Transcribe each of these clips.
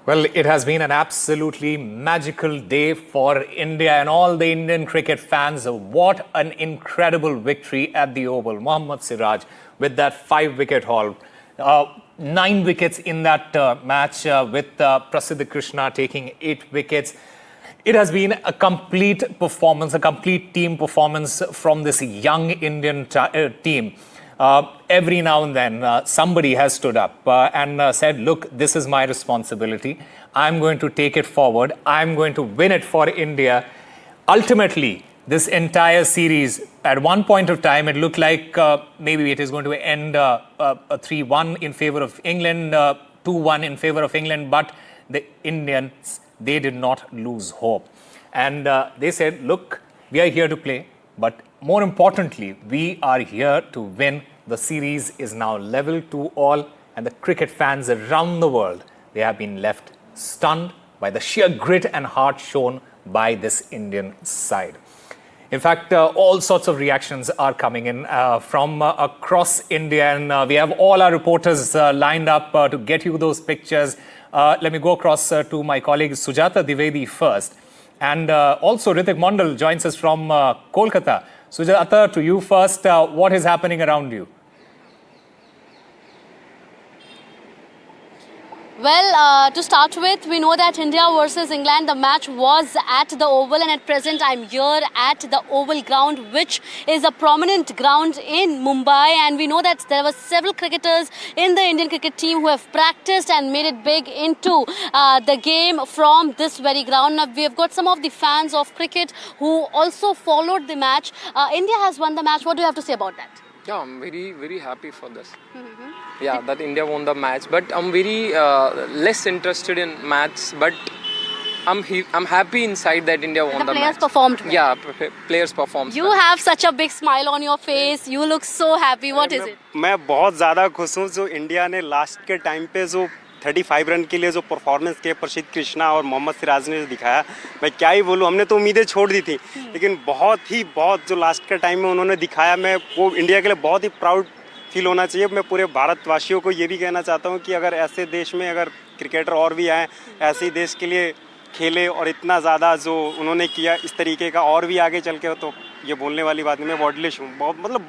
Well, it has been an absolutely magical day for India and all the Indian cricket fans. What an incredible victory at the Oval. Mohammed Siraj with that 5-wicket haul. 9 wickets in that match with Prasidh Krishna taking 8 wickets. It has been a complete performance, a complete team performance from this young Indian team. Every now and then, somebody has stood up and said, look, this is my responsibility. I'm going to take it forward. I'm going to win it for India. Ultimately, this entire series, at one point of time, it looked like maybe it is going to end 3-1 in favor of England, 2-1 in favor of England. But the Indians, they did not lose hope. And they said, look, we are here to play. But more importantly, we are here to win. The series is now level 2-all, and the cricket fans around the world, they have been left stunned by the sheer grit and heart shown by this Indian side. In fact, all sorts of reactions are coming in from across India, and we have all our reporters lined up to get you those pictures. Let me go across to my colleague Sujata Dwivedi first. And also Hrithik Mondal joins us from Kolkata. Sujata, to you first, what is happening around you? Well, to start with, we know that India versus England, the match was at the Oval, and at present I'm here at the Oval ground, which is a prominent ground in Mumbai, and we know that there were several cricketers in the Indian cricket team who have practiced and made it big into the game from this very ground. Now, we have got some of the fans of cricket who also followed the match. India has won the match. What do you have to say about that? Yeah, I'm very happy for this. Yeah, that India won the match, but I'm very less interested in match. But I'm happy inside that India won the match. The players performed well. Yeah, players performed. You have such a big smile on your face. You look so happy. What is it? मैं बहुत ज़्यादा खुश हूँ जो India ने last के time पे जो 35 रन के लिए जो परफॉर्मेंस किए प्रसिद्ध कृष्णा और मोहम्मद सिराज ने दिखाया, मैं क्या ही बोलूँ, हमने तो उम्मीदें छोड़ दी थी, लेकिन बहुत जो लास्ट के टाइम में उन्होंने दिखाया, मैं वो इंडिया के लिए बहुत ही प्राउड फील होना चाहिए। मैं पूरे भारतवासियों को ये भी कहना चाहता हूँ कि अगर ऐसे देश में अगर क्रिकेटर और भी आए, ऐसे ही देश के लिए खेले और इतना ज़्यादा जो उन्होंने किया इस तरीके का और भी आगे चल के, तो ये बोलने वाली बात नहीं, मैं वर्डलेस हूँ,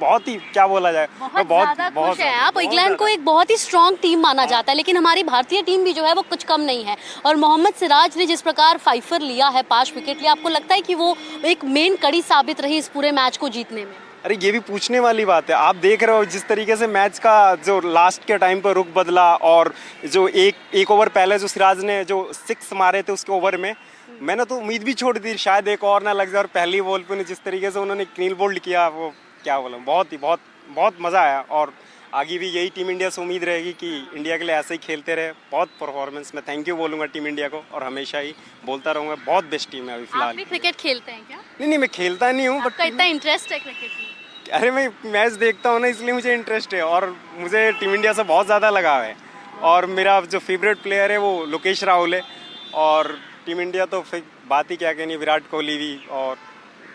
बहुत ही क्या बोला जाए, बहुत खुश हैं आप। इंग्लैंड को एक बहुत ही स्ट्रॉन्ग टीम माना जाता है, लेकिन हमारी भारतीय टीम भी जो है वो कुछ कम नहीं है। और मोहम्मद सिराज ने जिस प्रकार फाइफर लिया है, 5 विकेट लिया, आपको लगता है कि वो एक मेन कड़ी साबित रही इस पूरे मैच को जीतने में? अरे ये भी पूछने वाली बात है। आप देख रहे हो जिस तरीके से मैच का जो लास्ट के टाइम पर रुख बदला, और जो एक ओवर पहले जो सिराज ने जो 6 मारे थे उसके ओवर में, मैंने तो उम्मीद भी छोड़ दी शायद एक और ना लग जाए, और पहली बॉल पे जिस तरीके से उन्होंने क्लीन बोल्ड किया, वो क्या बोला, बहुत मज़ा आया। और आगे भी यही टीम इंडिया से उम्मीद रहेगी कि इंडिया के लिए ऐसे ही खेलते रहे। बहुत परफॉर्मेंस, मैं थैंक यू बोलूँगा टीम इंडिया को, और हमेशा ही बोलता रहूँगा, बहुत बेस्ट टीम है अभी फिलहाल। आप भी क्रिकेट खेलते हैं क्या? नहीं, मैं खेलता नहीं हूँ, बट इतना इंटरेस्ट है क्रिकेट में? अरे मैं मैच देखता हूँ ना, इसलिए मुझे इंटरेस्ट है, और मुझे टीम इंडिया से बहुत ज़्यादा लगाव है। और मेरा जो फेवरेट प्लेयर है वो लोकेश राहुल है, और टीम इंडिया तो फिर बात ही क्या कहनी, विराट कोहली भी, और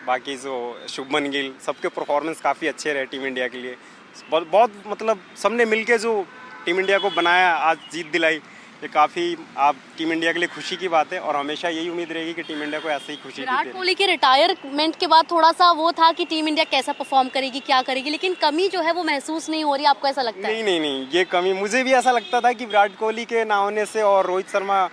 बाकी जो शुभमन गिल, सबके परफॉर्मेंस काफ़ी अच्छे रहे टीम इंडिया के लिए। बहुत मतलब सबने मिलके जो टीम इंडिया को बनाया, आज जीत दिलाई, ये काफ़ी आप टीम इंडिया के लिए खुशी की बात है, और हमेशा यही उम्मीद रहेगी कि टीम इंडिया को ऐसे ही खुशी देते रहे। विराट कोहली के रिटायरमेंट के बाद थोड़ा सा वो था कि टीम इंडिया कैसा परफॉर्म करेगी, क्या करेगी, लेकिन कमी जो है वो महसूस नहीं हो रही, आपको ऐसा लगता है? नहीं, ये कमी मुझे भी ऐसा लगता था कि विराट कोहली के ना होने से और रोहित शर्मा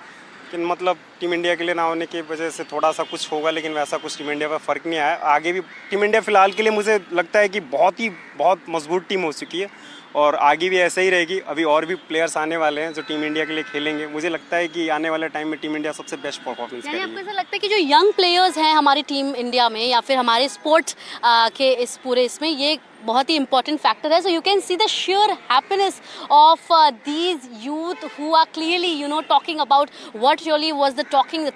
कि मतलब टीम इंडिया के लिए ना होने की वजह से थोड़ा सा कुछ होगा, लेकिन वैसा कुछ टीम इंडिया पर फ़र्क नहीं आया। आगे भी टीम इंडिया फ़िलहाल के लिए मुझे लगता है कि बहुत मजबूत टीम हो चुकी है, और आगे भी ऐसे ही रहेगी। अभी और भी प्लेयर्स आने वाले हैं जो टीम इंडिया के लिए खेलेंगे। मुझे लगता है कि आने वाले टाइम में टीम इंडिया सबसे बेस्ट परफॉर्मेंस करेगी। आपको ऐसा लगता है कि जो यंग प्लेयर्स हैं हमारी टीम इंडिया में, या फिर हमारे स्पोर्ट्स के इस पूरे इसमें, ये बहुत ही इंपॉर्टेंट फैक्टर है? So you can see the sheer happiness of these youth who are clearly, you know, talking about what really was the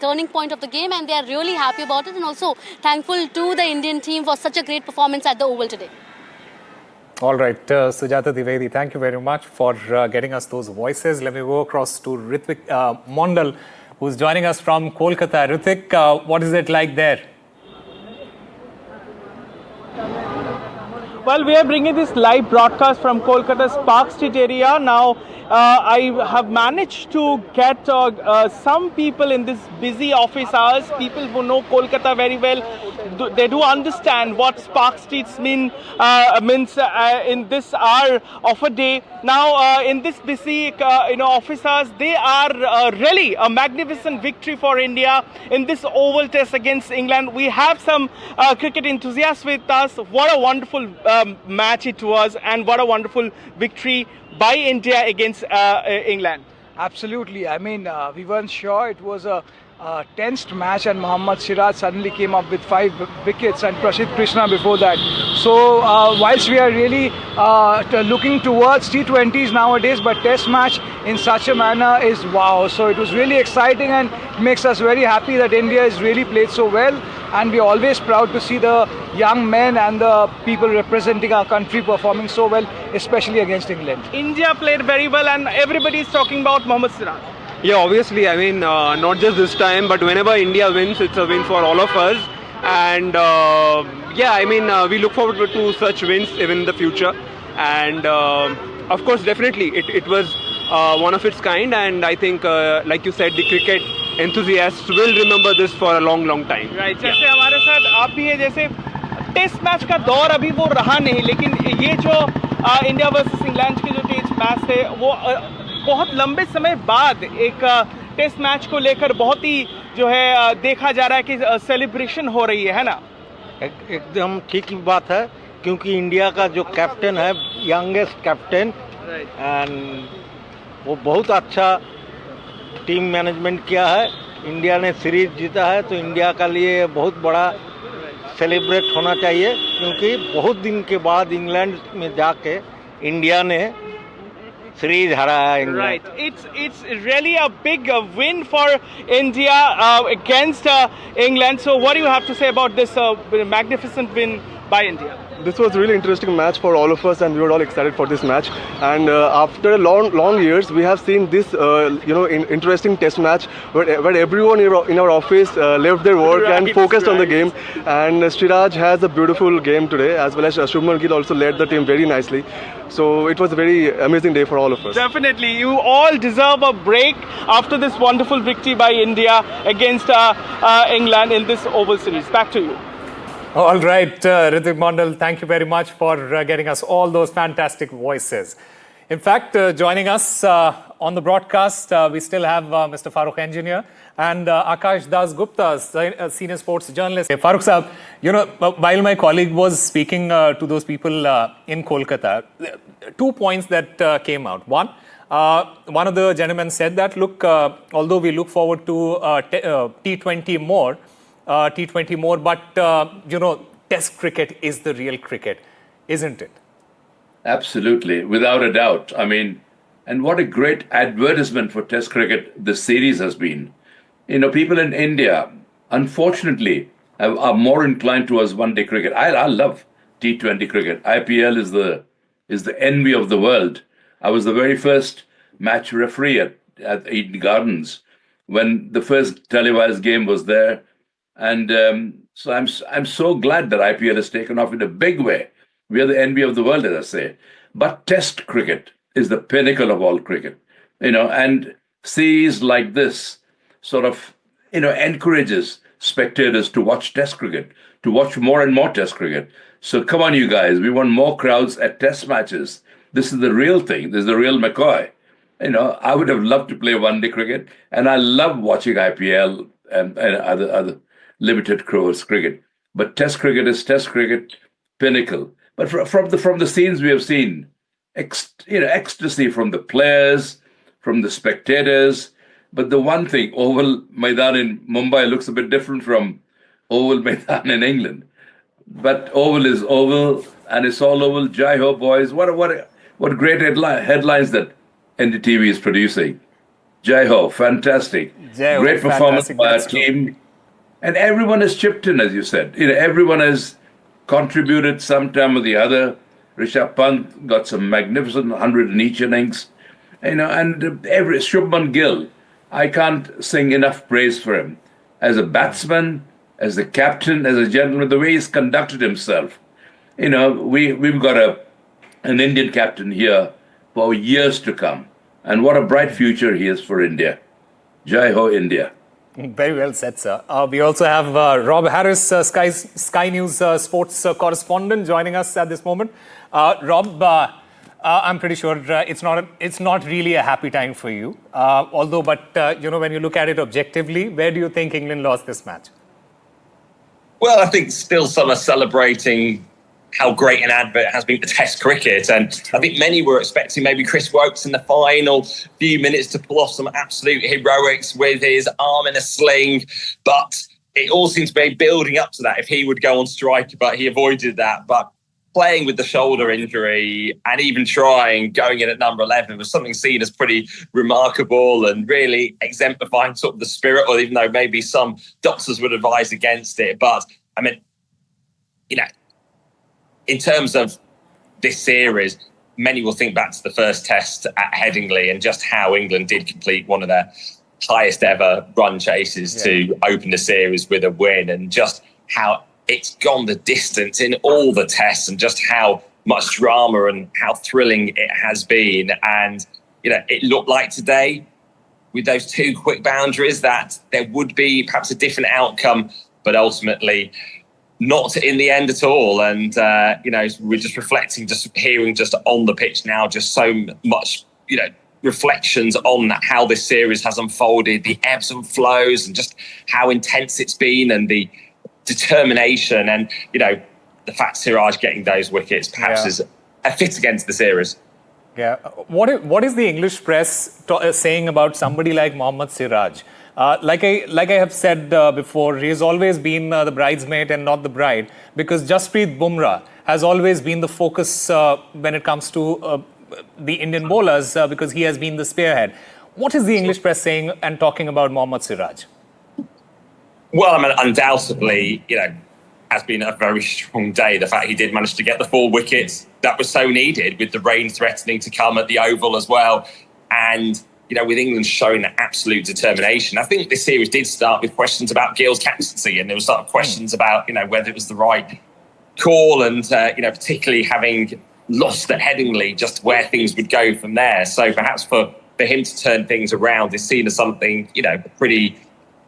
turning point of the game, and they are really happy about it, and also thankful to the Indian team for such a great performance at the Oval today. All right, Sujata Dwivedi, thank you very much for getting us those voices. Let me go across to Hrithik Mondal, who's joining us from Kolkata. Hrithik, what is it like there? Well, we are bringing this live broadcast from Kolkata's Park Street area. Now, I have managed to get some people in this busy office hours, people who know Kolkata very well. They do understand what Park Streets means in this hour of a day. Now, in this busy office hours, they are really a magnificent victory for India in this Oval Test against England. We have some cricket enthusiasts with us. What a wonderful match it was, and what a wonderful victory by India against England. Absolutely. I mean, we weren't sure. It was a tensed match, and Mohammed Siraj suddenly came up with 5 wickets, and Prasidh Krishna before that. So, whilst we are really looking towards T20s nowadays, but Test match in such a manner is wow. So it was really exciting, and makes us very happy that India has really played so well. And we're always proud to see the young men and the people representing our country performing so well, especially against England. India played very well, and everybody is talking about Mohammed Siraj. Yeah, obviously, I mean, not just this time, but whenever India wins, it's a win for all of us. And yeah, I mean, we look forward to such wins even in the future. And of course, definitely, it was one of its kind. And I think, like you said, the cricket enthusiasts will remember this for a long, long time. Right. जैसे हमारे साथ आप भी है, जैसे test match का दौर अभी वो रहा नहीं, लेकिन ये जो इंडिया वर्सेस इंग्लैंड के जो टेस्ट मैच थे, वो बहुत लंबे समय बाद एक टेस्ट मैच को लेकर बहुत ही जो है देखा जा रहा है कि सेलिब्रेशन हो रही है ना? एकदम ठीक बात है, क्योंकि इंडिया का जो कैप्टन है, यंगेस्ट कैप्टन, एंड वो बहुत अच्छा टीम मैनेजमेंट किया है. इंडिया ने सीरीज जीता है, तो इंडिया का लिए बहुत बड़ा सेलिब्रेट होना चाहिए, क्योंकि बहुत दिन के बाद इंग्लैंड में जाके इंडिया ने सीरीज हराया England. Right. It's really a big win for India against England. So what do you have to say about this magnificent win by India? This was a really interesting match for all of us, and we were all excited for this match. And after long years, we have seen this interesting test match where everyone in our office left their work and focused on the game. And Siraj has a beautiful game today, as well as Shubman Gill also led the team very nicely. So it was a very amazing day for all of us. Definitely, you all deserve a break after this wonderful victory by India against England in this Oval Series. Back to you. All right, Ritik Mondal, thank you very much for getting us all those fantastic voices. In fact, joining us on the broadcast, we still have Mr. Farooq Engineer and Akash Das Gupta, senior sports journalist. Farooq Saab, you know, while my colleague was speaking to those people in Kolkata, 2 points that came out. One of the gentlemen said that, look, although we look forward to T20 more, but Test cricket is the real cricket, isn't it? Absolutely, without a doubt. I mean, and what a great advertisement for Test cricket this series has been. You know, people in India, unfortunately, are more inclined towards one-day cricket. I love T20 cricket. IPL is the envy of the world. I was the very first match referee at Eden Gardens when the first televised game was there. And so I'm so glad that IPL has taken off in a big way. We are the envy of the world, as I say. But Test cricket is the pinnacle of all cricket, and series like this sort of, encourages spectators to watch Test cricket, to watch more and more Test cricket. So come on, you guys, we want more crowds at Test matches. This is the real thing. This is the real McCoy. I would have loved to play one-day cricket, and I love watching IPL and other limited crores cricket. But Test cricket is Test cricket pinnacle. But from the scenes we have seen, ecstasy from the players, from the spectators. But the one thing, Oval Maidan in Mumbai looks a bit different from Oval Maidan in England. But Oval is Oval, and it's all Oval. Jai Ho, boys! What great headlines that NDTV is producing. Jai Ho, fantastic! Great performance by our team. And everyone has chipped in, as you said. Everyone has contributed sometime or the other. Rishabh Pant got some magnificent 100 in each innings. And every Shubman Gill, I can't sing enough praise for him. As a batsman, as a captain, as a gentleman, the way he's conducted himself. we've got an Indian captain here for years to come. And what a bright future he is for India. Jai Ho, India. Very well said, sir. We also have Rob Harris, Sky News sports correspondent, joining us at this moment. Rob, I'm pretty sure it's not really a happy time for you. When you look at it objectively, where do you think England lost this match? Well, I think still some are celebrating how great an advert has been for Test cricket. And I think many were expecting maybe Chris Woakes in the final few minutes to pull off some absolute heroics with his arm in a sling. But it all seems to be building up to that if he would go on strike, but he avoided that. But playing with the shoulder injury and even trying going in at number 11 was something seen as pretty remarkable and really exemplifying sort of the spirit, or even though maybe some doctors would advise against it. But I mean, in terms of this series, many will think back to the first test at Headingley and just how England did complete one of their highest ever run chases to open the series with a win, and just how it's gone the distance in all the tests and just how much drama and how thrilling it has been. And, it looked like today with those two quick boundaries that there would be perhaps a different outcome, but ultimately not in the end at all. And, we're just reflecting, just hearing just on the pitch now, just so much, reflections on how this series has unfolded, the ebbs and flows and just how intense it's been, and the determination and, the fact Siraj getting those wickets perhaps is a fit against the series. Yeah. What is the English press saying about somebody like Mohammed Siraj? Like I have said before, he has always been the bridesmaid and not the bride, because Jasprit Bumrah has always been the focus when it comes to the Indian bowlers, because he has been the spearhead. What is the English press saying and talking about Mohammed Siraj? Well, I mean, undoubtedly, has been a very strong day. The fact he did manage to get the 4 wickets that was so needed, with the rain threatening to come at the Oval as well. And with England showing that absolute determination. I think this series did start with questions about Gill's captaincy, and there was sort of questions about, whether it was the right call, and, particularly having lost at Headingley, just where things would go from there. So perhaps for him to turn things around is seen as something, pretty,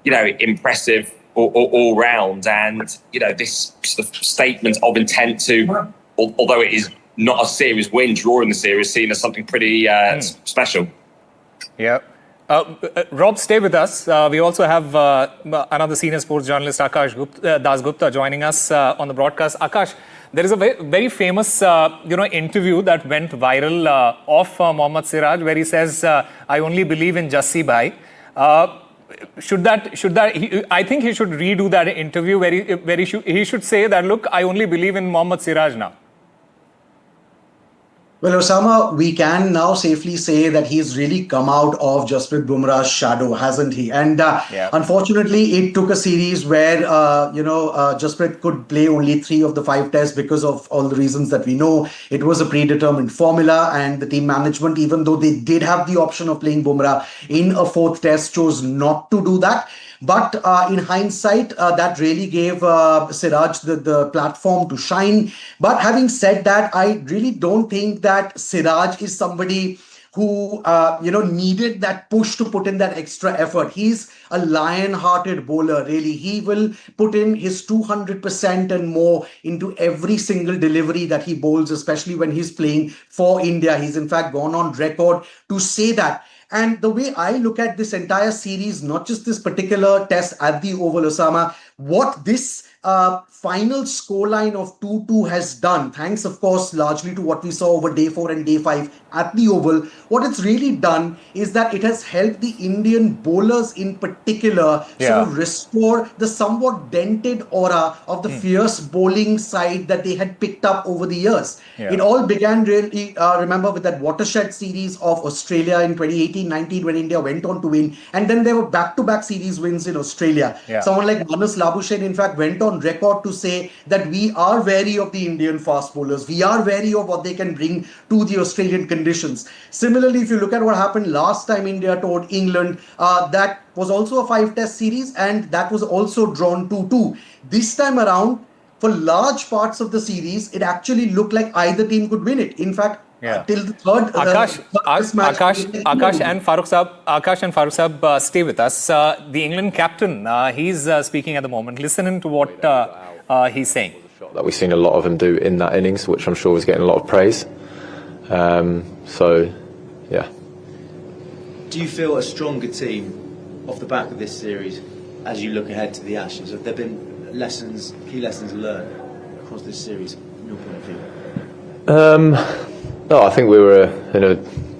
impressive all round. And, this sort of statement of intent to, although it is not a series win, drawing the series, seen as something pretty special. Yeah. Rob, stay with us. We also have another senior sports journalist, Akash Dasgupta, joining us on the broadcast. Akash, there is a very famous, interview that went viral of Mohammed Siraj, where he says, "I only believe in Jassi Bhai." I think he should redo that interview where he should say that, "Look, I only believe in Mohammed Siraj now." Well, Osama, we can now safely say that he's really come out of Jasprit Bumrah's shadow, hasn't he? And unfortunately, it took a series where, Jasprit could play only 3 of the 5 tests because of all the reasons that we know. It was a predetermined formula, and the team management, even though they did have the option of playing Bumrah in a 4th test, chose not to do that. But in hindsight, that really gave Siraj the platform to shine. But having said that, I really don't think that Siraj is somebody who, needed that push to put in that extra effort. He's a lion-hearted bowler, really. He will put in his 200% and more into every single delivery that he bowls, especially when he's playing for India. He's in fact gone on record to say that. And the way I look at this entire series, not just this particular test at the Oval, Osama, what this final scoreline of 2-2 has done, thanks of course largely to what we saw over day 4 and day 5 at the Oval, what it's really done is that it has helped the Indian bowlers in particular sort of restore the somewhat dented aura of the fierce bowling side that they had picked up over the years. It all began really, remember, with that watershed series of Australia in 2018-19 when India went on to win, and then there were back-to-back series wins in Australia. Someone like Manas Labuschagne in fact went on record to say that we are wary of the Indian fast bowlers. We are wary of what they can bring to the Australian conditions. Similarly, if you look at what happened last time India toured England, that was also a 5-test series, and that was also drawn 2-2. This time around, for large parts of the series, it actually looked like either team could win it. In fact, till the third Akash and Farooq Sahab, stay with us. The England captain, he's speaking at the moment. Listen into what he's saying. That we've seen a lot of him do in that innings, which I'm sure was getting a lot of praise. So, yeah. Do you feel a stronger team off the back of this series as you look ahead to the Ashes? Have there been key lessons learned across this series from your point of view? No, I think we were in a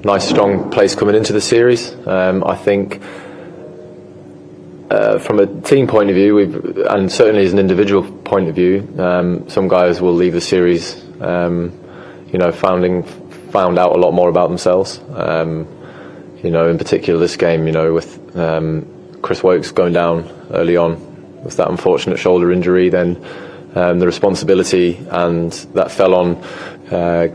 nice, strong place coming into the series. I think from a team point of view, and certainly as an individual point of view, some guys will leave the series, found out a lot more about themselves. In particular this game, with Chris Woakes going down early on with that unfortunate shoulder injury, then the responsibility and that fell on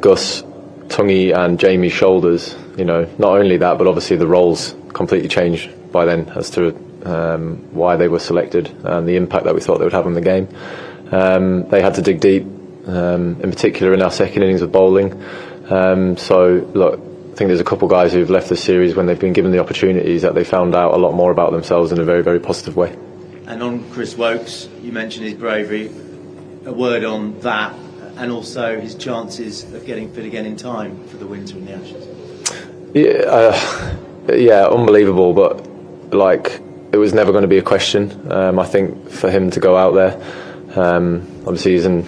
Gus, Tungi and Jamie's shoulders. Not only that, but obviously the roles completely changed by then as to why they were selected and the impact that we thought they would have on the game. They had to dig deep, in particular in our second innings of bowling. So look, I think there's a couple of guys who've left the series when they've been given the opportunities that they found out a lot more about themselves in a very, very positive way. And on Chris Woakes, you mentioned his bravery. A word on that, and also his chances of getting fit again in time for the winter and the Ashes. Yeah, unbelievable. But it was never going to be a question. I think for him to go out there, obviously he's in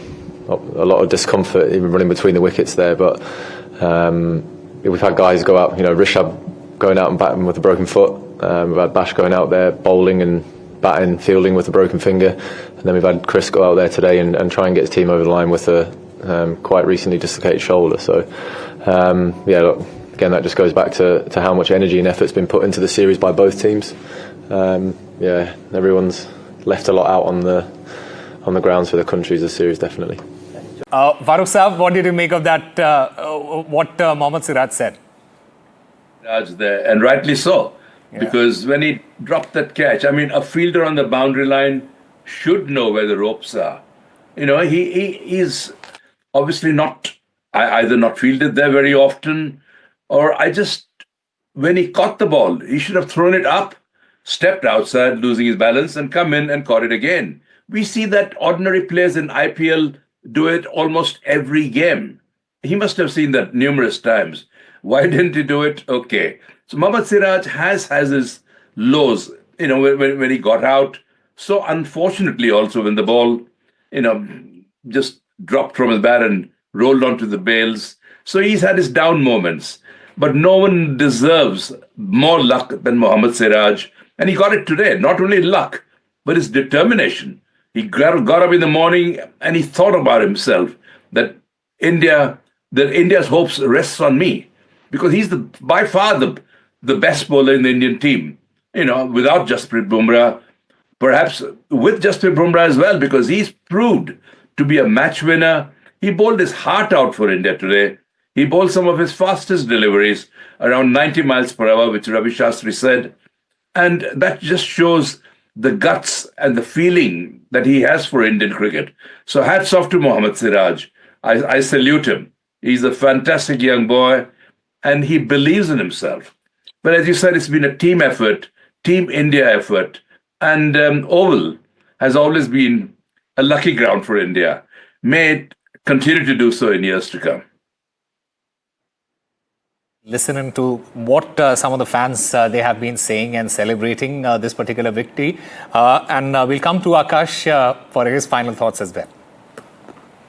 a lot of discomfort, even running between the wickets there. But we've had guys go out, Rishabh going out and batting with a broken foot. We've had Bash going out there bowling and batting, fielding with a broken finger, and then we've had Chris go out there today and try and get his team over the line with a quite recently dislocated shoulder. So look, again, that just goes back to how much energy and effort's been put into the series by both teams. Everyone's left a lot out on the grounds for the countries this series, definitely. Farooq Sahab, what did you make of that? What Mohammed Siraj said? Siraj there, and rightly so. Yeah. Because when he dropped that catch, a fielder on the boundary line should know where the ropes are. He is obviously either not fielded there very often, or when he caught the ball, he should have thrown it up, stepped outside, losing his balance, and come in and caught it again. We see that ordinary players in IPL do it almost every game. He must have seen that numerous times. Why didn't he do it? Okay. So Mohammed Siraj has his lows, when he got out. So unfortunately also when the ball, just dropped from his bat and rolled onto the bails. So he's had his down moments. But no one deserves more luck than Mohammed Siraj. And he got it today. Not only luck, but his determination. He got up in the morning and he thought about himself that India's hopes rests on me. Because he's by far the best bowler in the Indian team. Without Jasprit Bumrah, perhaps with Jasprit Bumrah as well, because he's proved to be a match winner. He bowled his heart out for India today. He bowled some of his fastest deliveries, around 90 miles per hour, which Ravi Shastri said. And that just shows the guts and the feeling that he has for Indian cricket. So hats off to Mohammed Siraj. I salute him. He's a fantastic young boy, and he believes in himself. But as you said, it's been a team effort, Team India effort. And Oval has always been a lucky ground for India. May it continue to do so in years to come. Listening to what some of the fans they have been saying and celebrating this particular victory. And we'll come to Akash for his final thoughts as well.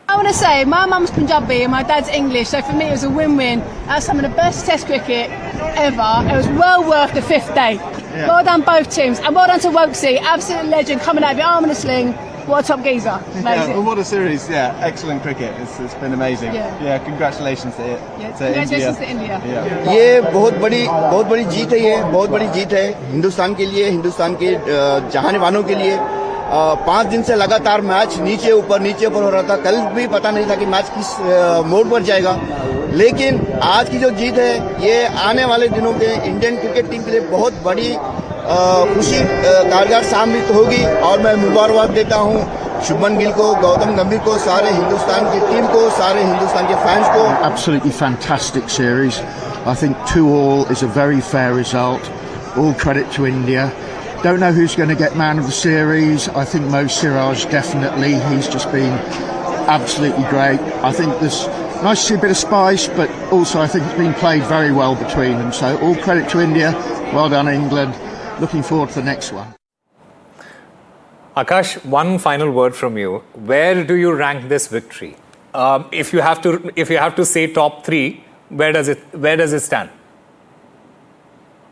I want to say my mum's Punjabi and my dad's English, so for me it was a win-win. That's some of the best Test cricket ever. It was well worth the 5th day. Yeah. Well done both teams, and well done to Woakesy, absolute legend, coming out of your arm in a sling. What a top geezer. Amazing. Yeah, well, what a series. Yeah, excellent cricket. It's been amazing. Yeah, congratulations to it. Yeah, congratulations to India. Yeah. ये बहुत बड़ी जीत है, ये बहुत बड़ी जीत है हिंदुस्तान के लिए, हिंदुस्तान के चाहने वालों के लिए। 5 दिन से लगातार मैच नीचे ऊपर हो रहा था। कल भी पता नहीं था कि मैच किस मोड़ पर जाएगा, लेकिन आज की जो जीत है ये आने वाले दिनों के इंडियन क्रिकेट टीम के लिए बहुत बड़ी खुशी कारगर साबित होगी। और मैं मुबारकबाद देता हूं शुभमन गिल को, गौतम गंभीर को, सारे हिंदुस्तान की टीम को, सारे हिंदुस्तान के फैंस को. Absolutely fantastic series. I think 2-2 is a very fair result. All credit to India. Don't know who's going to get man of the series. I think Mohammed Siraj definitely. He's just been absolutely great. I think there's nice to see a bit of spice, but also I think it's been played very well between them. So all credit to India. Well done, England. Looking forward to the next one. Akash, one final word from you. Where do you rank this victory? If you have to say top 3, where does it stand?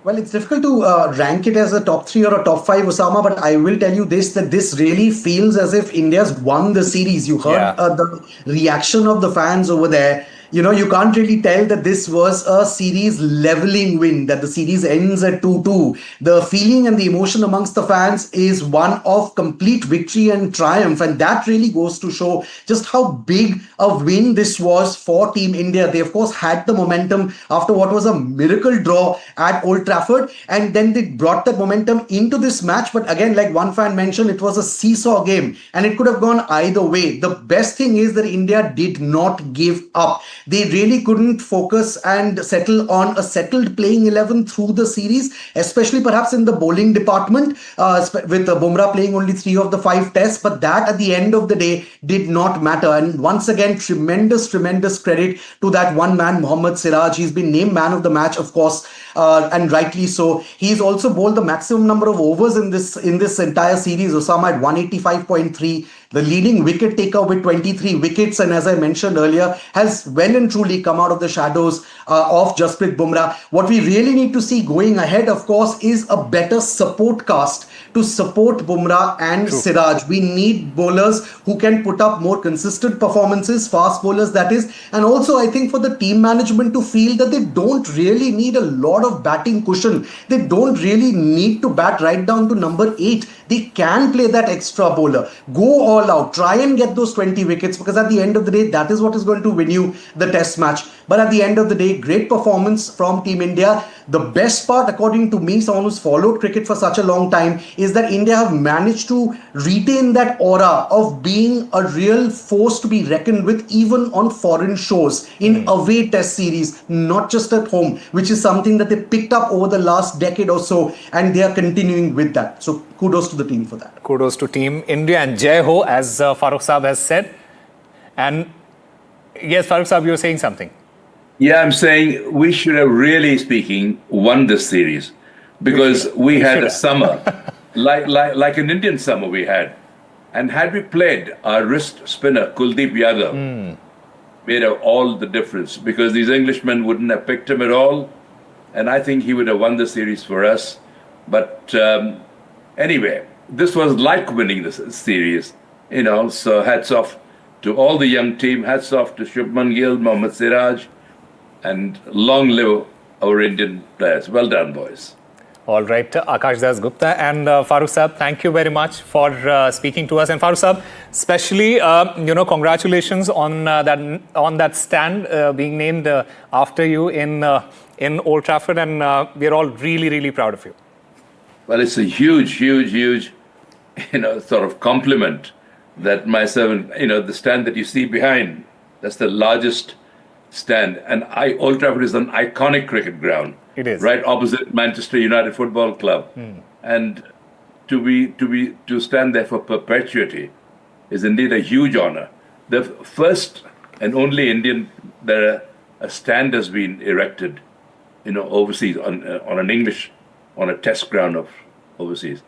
Well, it's difficult to rank it as a top 3 or a top 5, Osama, but I will tell you this, that this really feels as if India's won the series. You heard the reaction of the fans over there. You know, you can't really tell that this was a series leveling win, that the series ends at 2-2. The feeling and the emotion amongst the fans is one of complete victory and triumph. And that really goes to show just how big a win this was for Team India. They, of course, had the momentum after what was a miracle draw at Old Trafford. And then they brought that momentum into this match. But again, like one fan mentioned, it was a seesaw game and it could have gone either way. The best thing is that India did not give up. They really couldn't focus and settle on a settled playing 11 through the series, especially perhaps in the bowling department, with Bumrah playing only 3 of the 5 tests. But that at the end of the day did not matter. And once again, tremendous credit to that one man, Mohammed Siraj. He's been named man of the match, of course, and rightly so. He's also bowled the maximum number of overs in this entire series, Osama, at 185.3. The leading wicket taker with 23 wickets, and as I mentioned earlier, has well and truly come out of the shadows of Jasprit Bumrah. What we really need to see going ahead, of course, is a better support cast to support Bumrah and Siraj. We need bowlers who can put up more consistent performances, fast bowlers that is, and also I think for the team management to feel that they don't really need a lot of batting cushion. They don't really need to bat right down to number 8. They can play that extra bowler. Go all out. Try and get those 20 wickets, because at the end of the day, that is what is going to win you the test match. But at the end of the day, great performance from Team India. The best part, according to me, someone who's followed cricket for such a long time, is that India have managed to retain that aura of being a real force to be reckoned with, even on foreign shores, in away test series, not just at home, which is something that they picked up over the last decade or so, and they are continuing with that. So kudos to the team for that. Kudos to Team India, and Jai Ho, as Farooq Saab has said. And yes, Farooq Saab, you were saying something. Yeah, I'm saying we should have, really speaking, won this series, because we had a summer, like an Indian summer we had. And had we played our wrist spinner, Kuldeep Yadav, made all the difference, because these Englishmen wouldn't have picked him at all. And I think he would have won the series for us. But anyway, this was like winning the series, you know, so hats off to all the young team, hats off to Shubman Gill, Mohammed Siraj, and long live our Indian players. Well done, boys. All right, Akash Das Gupta and Farooq Saab, thank you very much for speaking to us. And Farooq Saab, especially, congratulations on that stand being named after you in Old Trafford, and we're all really proud of you. Well, it's a huge, sort of compliment that myself, the stand that you see behind, that's the largest stand. And Old Trafford is an iconic cricket ground. It is. Right opposite Manchester United Football Club. And to stand there for perpetuity is indeed a huge honor. The first and only Indian that a stand has been erected, overseas on a test ground of overseas.